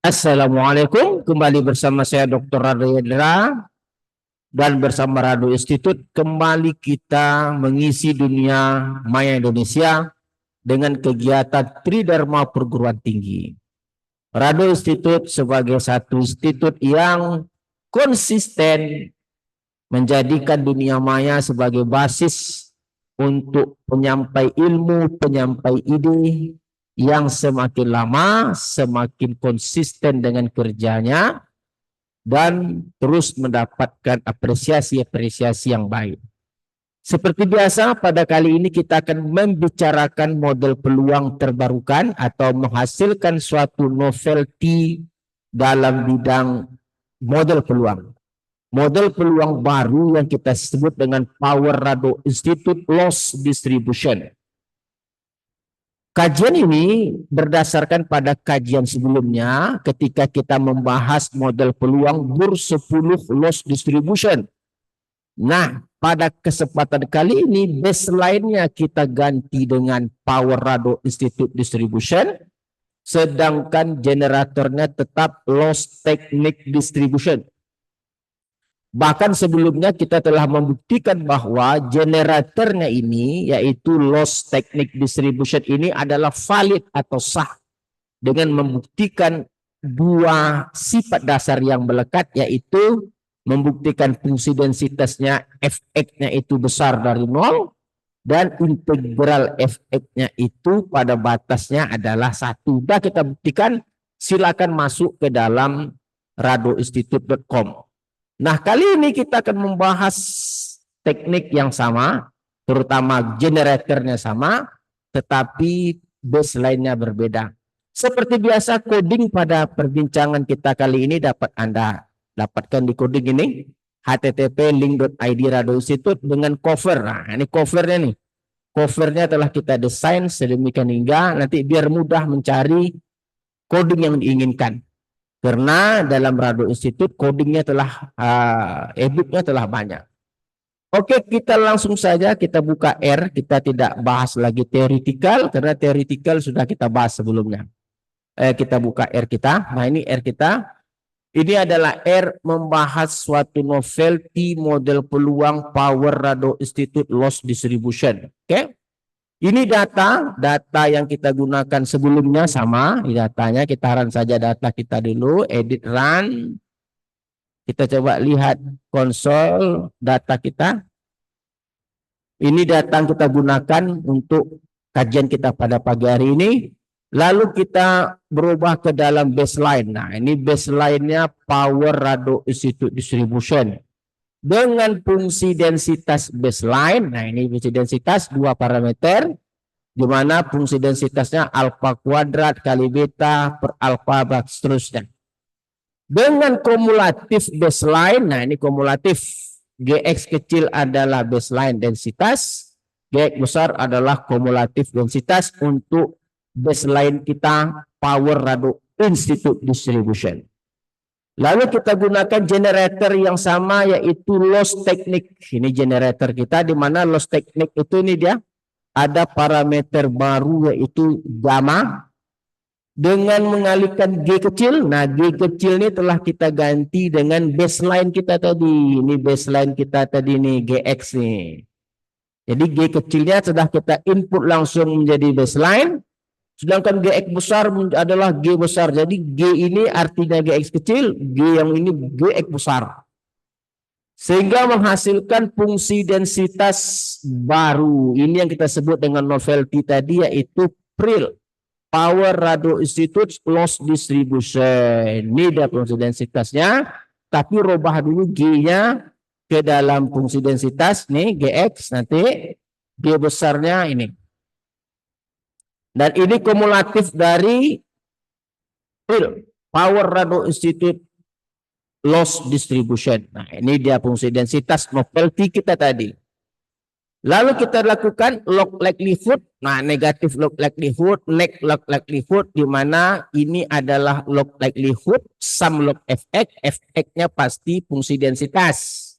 Assalamualaikum, kembali bersama saya Dr. Rado Yedra dan bersama Rado Institute kembali kita mengisi dunia maya Indonesia dengan kegiatan Tridharma Perguruan Tinggi. Rado Institute sebagai satu institut yang konsisten menjadikan dunia maya sebagai basis untuk penyampai ilmu, penyampai ide, yang semakin lama semakin konsisten dengan kerjanya dan terus mendapatkan apresiasi yang baik. Seperti biasa, pada kali ini kita akan membicarakan model peluang terbarukan atau menghasilkan suatu novelty dalam bidang model peluang. Model peluang baru yang kita sebut dengan Power Rado Institute Loss Distribution. Kajian ini berdasarkan pada kajian sebelumnya ketika kita membahas model peluang BUR 10 loss distribution. Nah, pada kesempatan kali ini baseline-nya kita ganti dengan Power Rado Institute Distribution, sedangkan generatornya tetap loss technique distribution. Bahkan sebelumnya kita telah membuktikan bahwa generatornya ini yaitu loss technique distribution ini adalah valid atau sah dengan membuktikan dua sifat dasar yang melekat, yaitu membuktikan fungsi densitasnya Fx-nya itu besar dari 0 dan integral Fx-nya itu pada batasnya adalah 1. Sudah kita buktikan, silakan masuk ke dalam radoinstitute.com. Nah, kali ini kita akan membahas teknik yang sama, terutama generatornya sama, tetapi baseline-nya berbeda. Seperti biasa, coding pada perbincangan kita kali ini dapat Anda dapatkan di coding ini, http://link.id Rado Institute dengan cover. Nah, ini covernya nih. Covernya telah kita desain sedemikian hingga nanti biar mudah mencari coding yang diinginkan. Karena dalam Rado Institute codingnya telah e-booknya telah banyak. Oke, kita langsung saja kita buka R. Kita tidak bahas lagi teoritikal karena teoritikal sudah kita bahas sebelumnya. Kita buka R kita. Nah, ini R kita. Ini adalah R membahas suatu novelty model peluang Power Rado Institute Loss Distribution. Oke. Ini data yang kita gunakan sebelumnya sama. Ini datanya, kita run saja data kita dulu, edit run. Kita coba lihat konsol data kita. Ini data yang kita gunakan untuk kajian kita pada pagi hari ini. Lalu kita berubah ke dalam baseline. Nah, ini baseline-nya Power Rado Institute Distribution. Dengan fungsi densitas baseline, nah ini fungsi densitas dua parameter, di mana fungsi densitasnya alfa kuadrat kali beta per alfa seterusnya. Dengan kumulatif baseline, nah ini kumulatif, Gx kecil adalah baseline densitas, Gx besar adalah kumulatif densitas untuk baseline kita Power Rado Institute Distribution. Lalu kita gunakan generator yang sama yaitu loss technique. Ini generator kita di mana loss technique itu ini dia ada parameter baru yaitu gamma dengan mengalihkan G kecil. Nah, G kecil ini telah kita ganti dengan baseline kita tadi. Ini baseline kita tadi nih Gx nih. Jadi G kecilnya sudah kita input langsung menjadi baseline. Sedangkan Gx besar adalah G besar. Jadi G ini artinya Gx kecil, G yang ini Gx besar. Sehingga menghasilkan fungsi densitas baru. Ini yang kita sebut dengan novelty tadi yaitu PRIL. Power Rado Institute Loss Distribution. Ini dia fungsi densitasnya. Tapi rubah dulu G-nya ke dalam fungsi densitas. Nih Gx nanti G besarnya ini. Dan ini kumulatif dari PRIL, Power Rado Institute Loss Distribution. Nah, ini dia fungsi densitas novelty kita tadi. Lalu kita lakukan log likelihood. Nah, negatif log likelihood, log likelihood, di mana ini adalah log likelihood, sum log Fx, Fx-nya pasti fungsi densitas.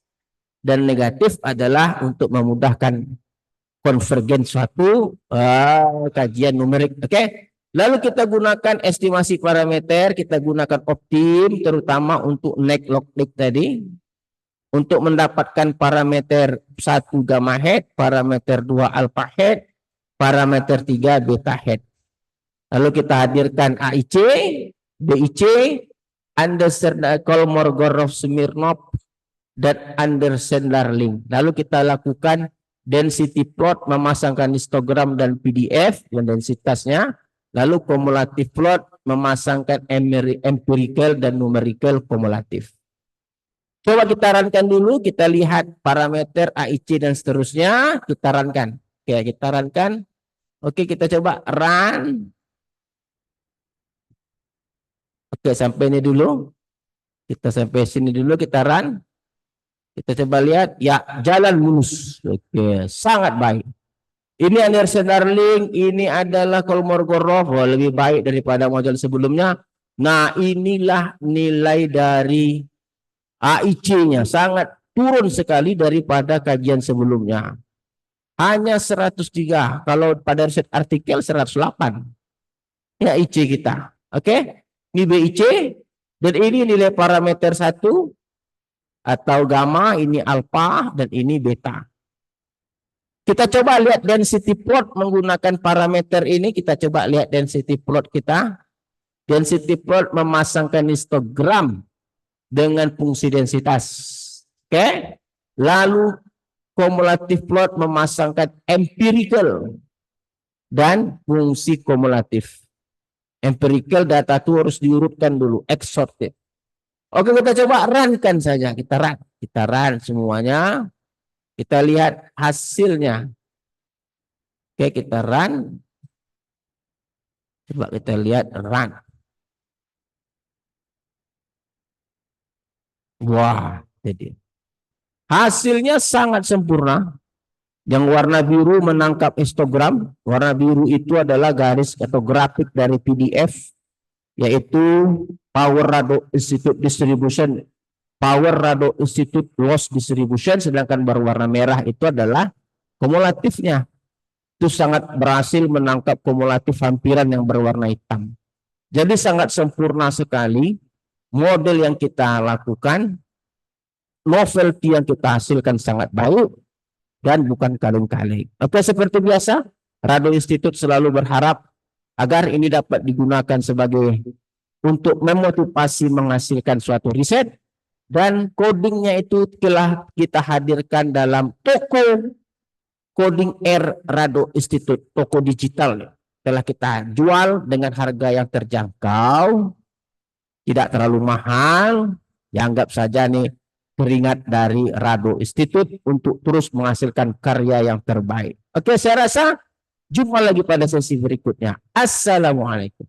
Dan negatif adalah untuk memudahkan konvergen suatu kajian numerik. Oke. Lalu kita gunakan estimasi parameter, kita gunakan optim terutama untuk neck log neck tadi untuk mendapatkan parameter 1 gamma head, parameter 2 alpha head, parameter 3 beta head. Lalu kita hadirkan AIC, BIC, Anderson Kolmogorov Smirnov dan Anderson-Darling. Lalu kita lakukan density plot, memasangkan histogram dan PDF yang densitasnya. Lalu kumulatif plot, memasangkan empirical dan numerical kumulatif. Coba kita runkan dulu, kita lihat parameter AIC dan seterusnya, kita runkan. Oke, kita runkan. Oke, kita coba run. Oke, sampai ini dulu. Kita sampai sini dulu, kita run. Kita coba lihat, ya jalan mulus. Oke, sangat baik. Ini Anderson-Darling, ini adalah Kolmogorov, lebih baik daripada model sebelumnya. Nah, inilah nilai dari AIC-nya, sangat turun sekali daripada kajian sebelumnya. Hanya 103, kalau pada riset artikel 108. Ini AIC kita. Oke, ini BIC, dan ini nilai parameter 1 atau gamma, ini alpha, dan ini beta. Kita coba lihat density plot menggunakan parameter ini. Kita coba lihat density plot kita. Density plot memasangkan histogram dengan fungsi densitas. Oke. Lalu kumulatif plot memasangkan empirical dan fungsi kumulatif. Empirical data itu harus diurutkan dulu, exhausted. Oke, kita coba runkan saja. Kita run semuanya. Kita lihat hasilnya. Oke, kita run. Coba kita lihat run. Wah, jadi hasilnya sangat sempurna. Yang warna biru menangkap histogram. Warna biru itu adalah garis atau grafik dari PDF, yaitu Power Rado Institute Distribution. Power Rado Institute Loss Distribution, sedangkan berwarna merah itu adalah kumulatifnya. Itu sangat berhasil menangkap kumulatif hampiran yang berwarna hitam. Jadi sangat sempurna sekali model yang kita lakukan, novelty yang kita hasilkan sangat baik dan bukan kaleng-kaleng. Oke, seperti biasa, Rado Institute selalu berharap agar ini dapat digunakan sebagai untuk memotivasi menghasilkan suatu riset. Dan codingnya itu telah kita hadirkan dalam toko Coding Air Rado Institute, toko digital. Telah kita jual dengan harga yang terjangkau, tidak terlalu mahal. Dianggap saja nih keringat dari Rado Institute untuk terus menghasilkan karya yang terbaik. Oke, saya rasa jumpa lagi pada sesi berikutnya. Assalamualaikum.